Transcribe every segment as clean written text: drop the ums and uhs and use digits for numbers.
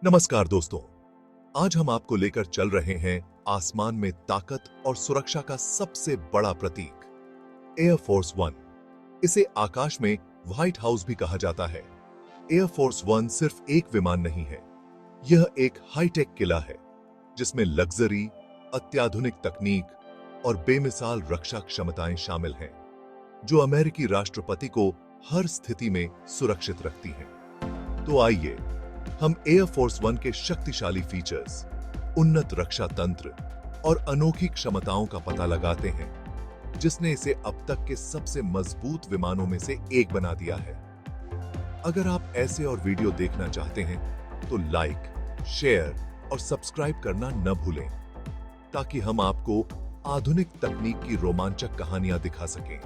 नमस्कार दोस्तों, आज हम आपको लेकर चल रहे हैं आसमान में ताकत और सुरक्षा का सबसे बड़ा प्रतीक एयरफोर्स वन। इसे आकाश में व्हाइट हाउस भी कहा जाता है। एयरफोर्स वन सिर्फ एक विमान नहीं है, यह एक हाईटेक किला है जिसमें लग्जरी, अत्याधुनिक तकनीक और बेमिसाल रक्षा क्षमताएं शामिल हैं, जो अमेरिकी राष्ट्रपति को हर स्थिति में सुरक्षित रखती हैं। तो आइए हम एयरफोर्स वन के शक्तिशाली फीचर्स, उन्नत रक्षा तंत्र और अनोखी क्षमताओं का पता लगाते हैं, जिसने इसे अब तक के सबसे मजबूत विमानों में से एक बना दिया है। अगर आप ऐसे और वीडियो देखना चाहते हैं तो लाइक, शेयर और सब्सक्राइब करना न भूलें, ताकि हम आपको आधुनिक तकनीक की रोमांचक कहानियां दिखा सकें।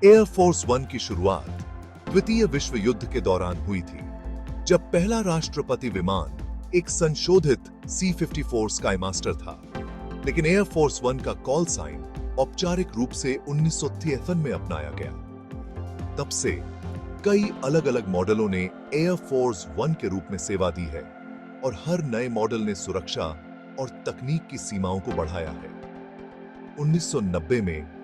एयरफोर्स वन की शुरुआत द्वितीय विश्व युद्ध के दौरान हुई थी, जब पहला राष्ट्रपति विमान एक संशोधित C-54 स्काईमास्टर था। लेकिन एयरफोर्स वन का कॉल साइन औपचारिक रूप से 1953 में अपनाया गया। तब से कई अलग-अलग मॉडलों ने एयरफोर्स वन के रूप में सेवा दी है और हर नए मॉडल ने सुरक्षा और तकनीक की सीमाओं को बढ़ाया है। 1990 में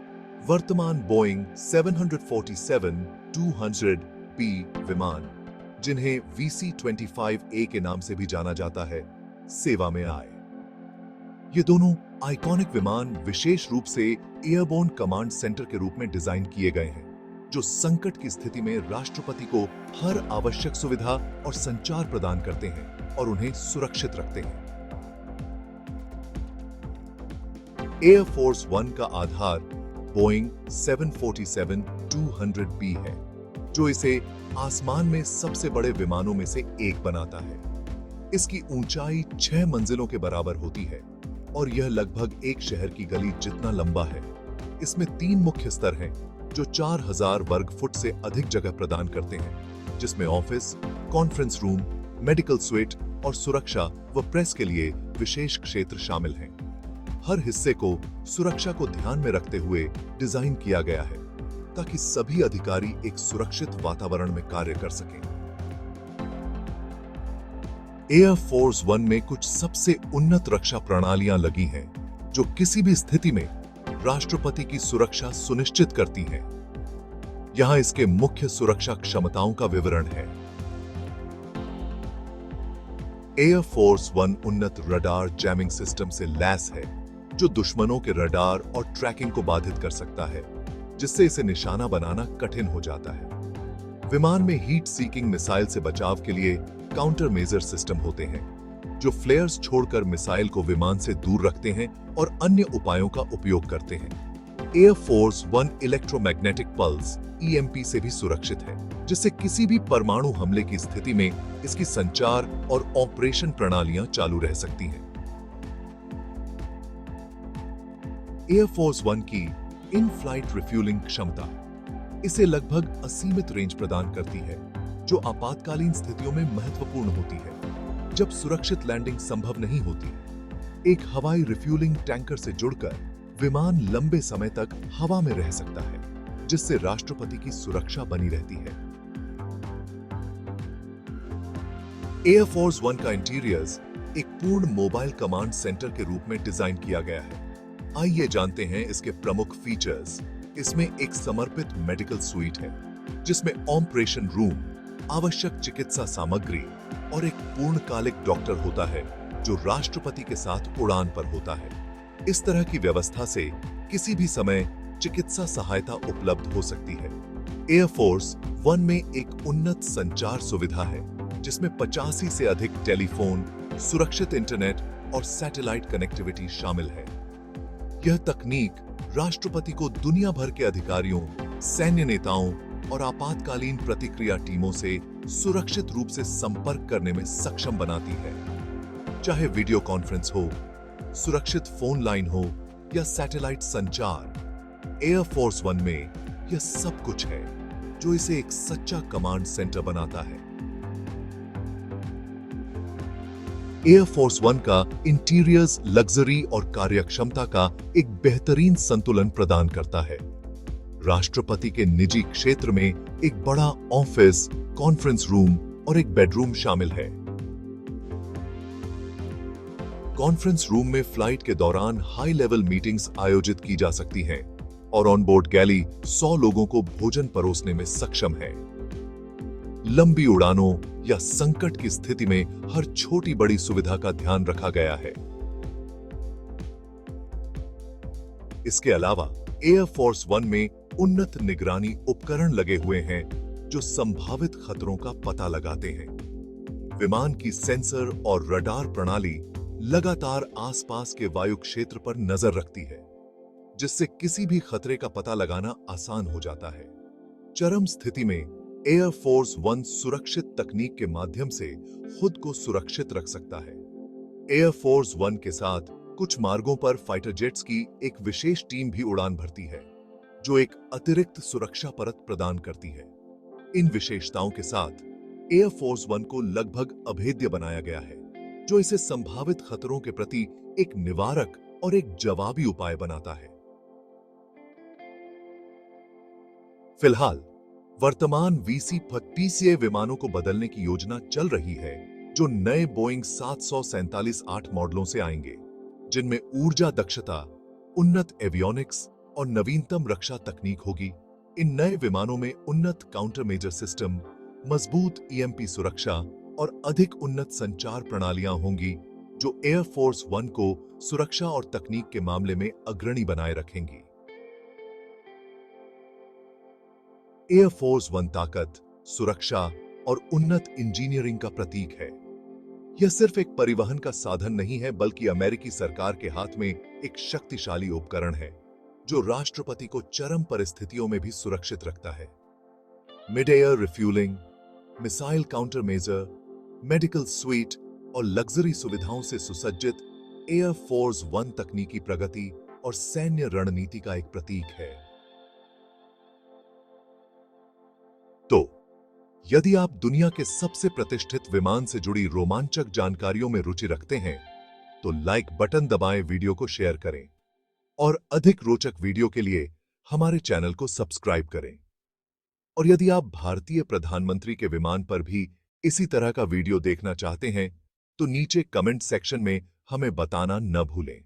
वर्तमान बोइंग 747-200B विमान, जिन्हें VC-25A के नाम से भी जाना जाता है, सेवा में आए। ये दोनों आइकॉनिक विमान विशेष रूप से एयरबोर्न कमांड सेंटर के रूप में डिजाइन किए गए हैं, जो संकट की स्थिति में राष्ट्रपति को हर आवश्यक सुविधा और संचार प्रदान करते हैं और उन्हें सुरक्षित रखते हैं। एयरफोर्स वन का आधार बोइंग 747-200B है, जो इसे आसमान में सबसे बड़े विमानों में से एक बनाता है। इसकी ऊंचाई 6 मंजिलों के बराबर होती है और यह लगभग एक शहर की गली जितना लंबा है। इसमें 3 मुख्य स्तर हैं, जो 4000 वर्ग फुट से अधिक जगह प्रदान करते हैं, जिसमें office, conference room, medical sweet और सुरक्षा व प्रेस के लिए विशेष क्षेत्र शामिल हैं। हर हिस्से को सुरक्षा को ध्यान में रखते हुए डिजाइन किया गया है, ताकि सभी अधिकारी एक सुरक्षित वातावरण में कार्य कर सकें। एयरफोर्स वन में कुछ सबसे उन्नत रक्षा प्रणालियां लगी हैं, जो किसी भी स्थिति में राष्ट्रपति की सुरक्षा सुनिश्चित करती हैं। यहां इसके मुख्य सुरक्षा क्षमताओं का विवरण है। एयरफोर्स वन उन्नत रडार जैमिंग सिस्टम से लैस है, जो दुश्मनों के रडार और ट्रैकिंग को बाधित कर सकता है, जिससे इसे निशाना बनाना कठिन हो जाता है। विमान में हीट सीकिंग मिसाइल से बचाव के लिए काउंटर मेजर सिस्टम होते हैं, जो फ्लेयर्स छोड़कर मिसाइल को विमान से दूर रखते हैं और अन्य उपायों का उपयोग करते हैं। Air force one electromagnetic pulse EMP से भी सुरक्षित है, जिससे किसी भी परमाणु हमले की स्थिति में इसकी संचार और ऑपरेशन प्रणालियां चालू रह सकती हैं। एयरफोर्स वन की इन फ्लाइट रिफ्यूलिंग क्षमता इसे लगभग असीमित रेंज प्रदान करती है, जो आपातकालीन स्थितियों में महत्वपूर्ण होती है। जब सुरक्षित लैंडिंग संभव नहीं होती, एक हवाई रिफ्यूलिंग टैंकर से जुड़कर विमान लंबे समय तक हवा में रह सकता है, जिससे राष्ट्रपति की सुरक्षा बनी रहती है। एयरफोर्स वन का इंटीरियर्स एक पूर्ण मोबाइल कमांड सेंटर के रूप में डिजाइन किया गया है। आइए जानते हैं इसके प्रमुख फीचर्स। इसमें एक समर्पित मेडिकल स्वीट है, जिसमें ऑपरेशन रूम, आवश्यक चिकित्सा सामग्री और एक पूर्णकालिक डॉक्टर होता है, जो राष्ट्रपति के साथ उड़ान पर होता है। इस तरह की व्यवस्था से किसी भी समय चिकित्सा सहायता उपलब्ध हो सकती है। एयरफोर्स वन में एक उन्नत संचार सुविधा है, जिसमें 85 से अधिक टेलीफोन, सुरक्षित इंटरनेट और सैटेलाइट कनेक्टिविटी शामिल है। यह तकनीक राष्ट्रपति को दुनिया भर के अधिकारियों, सैन्य नेताओं और आपातकालीन प्रतिक्रिया टीमों से सुरक्षित रूप से संपर्क करने में सक्षम बनाती है। चाहे वीडियो कॉन्फ्रेंस हो, सुरक्षित फोन लाइन हो या सैटेलाइट संचार, एयरफोर्स वन में यह सब कुछ है, जो इसे एक सच्चा कमांड सेंटर बनाता है। एयरफोर्स वन का इंटीरियर्स लग्जरी और कार्यक्षमता का एक बेहतरीन संतुलन प्रदान करता है। राष्ट्रपति के निजी क्षेत्र में एक बड़ा ऑफिस, कॉन्फ्रेंस रूम और एक बेडरूम शामिल है। कॉन्फ्रेंस रूम में फ्लाइट के दौरान हाई लेवल मीटिंग्स आयोजित की जा सकती हैं और ऑन बोर्ड गैली 100 लोगों को भोजन परोसने में सक्षम है। लंबी उड़ानों या संकट की स्थिति में हर छोटी बड़ी सुविधा का ध्यान रखा गया है। इसके अलावा एयरफोर्स वन में उन्नत निगरानी उपकरण लगे हुए हैं जो संभावित खतरों का पता लगाते हैं। विमान की सेंसर और रडार प्रणाली लगातार आसपास के वायु क्षेत्र पर नजर रखती है, जिससे किसी भी खतरे का पता लगाना आसान हो जाता है। चरम स्थिति में एयरफोर्स वन सुरक्षित तकनीक के माध्यम से खुद को सुरक्षित रख सकता है। एयरफोर्स वन के साथ कुछ मार्गों पर फाइटर जेट्स की एक विशेष टीम भी उड़ान भरती है, जो एक अतिरिक्त सुरक्षा परत प्रदान करती है। इन विशेषताओं के साथ एयरफोर्स वन को लगभग अभेद्य बनाया गया है, जो इसे संभावित खतरों के प्रति एक निवारक और एक जवाबी उपाय बनाता है। फिलहाल वर्तमान VC-50 विमानों को बदलने की योजना चल रही है, जो नए बोइंग 747-8 मॉडलों से आएंगे, जिनमें ऊर्जा दक्षता, उन्नत एवियोनिक्स और नवीनतम रक्षा तकनीक होगी। इन नए विमानों में उन्नत काउंटर मेजर सिस्टम, मजबूत EMP सुरक्षा और अधिक उन्नत संचार प्रणालियां होंगी, जो एयरफोर्स वन को सुरक्षा और तकनीक के मामले में अग्रणी बनाए रखेंगी। एयरफोर्स वन ताकत, सुरक्षा और उन्नत इंजीनियरिंग का प्रतीक है। यह सिर्फ एक परिवहन का साधन नहीं है, बल्कि अमेरिकी सरकार के हाथ में एक शक्तिशाली उपकरण है, जो राष्ट्रपति को चरम परिस्थितियों में भी सुरक्षित रखता है। Mid air refuelling, missile counter measure, medical sweet और लग्जरी सुविधाओं से सुसज्जित एयरफोर्स वन तकनीकी प्रगति और सैन्य रणनीति का एक प्रतीक है। तो यदि आप दुनिया के सबसे प्रतिष्ठित विमान से जुड़ी रोमांचक जानकारियों में रुचि रखते हैं, तो लाइक बटन दबाएं, वीडियो को शेयर करें और अधिक रोचक वीडियो के लिए हमारे चैनल को सब्सक्राइब करें। और यदि आप भारतीय प्रधानमंत्री के विमान पर भी इसी तरह का वीडियो देखना चाहते हैं, तो नीचे कमेंट सेक्शन में हमें बताना न भूलें।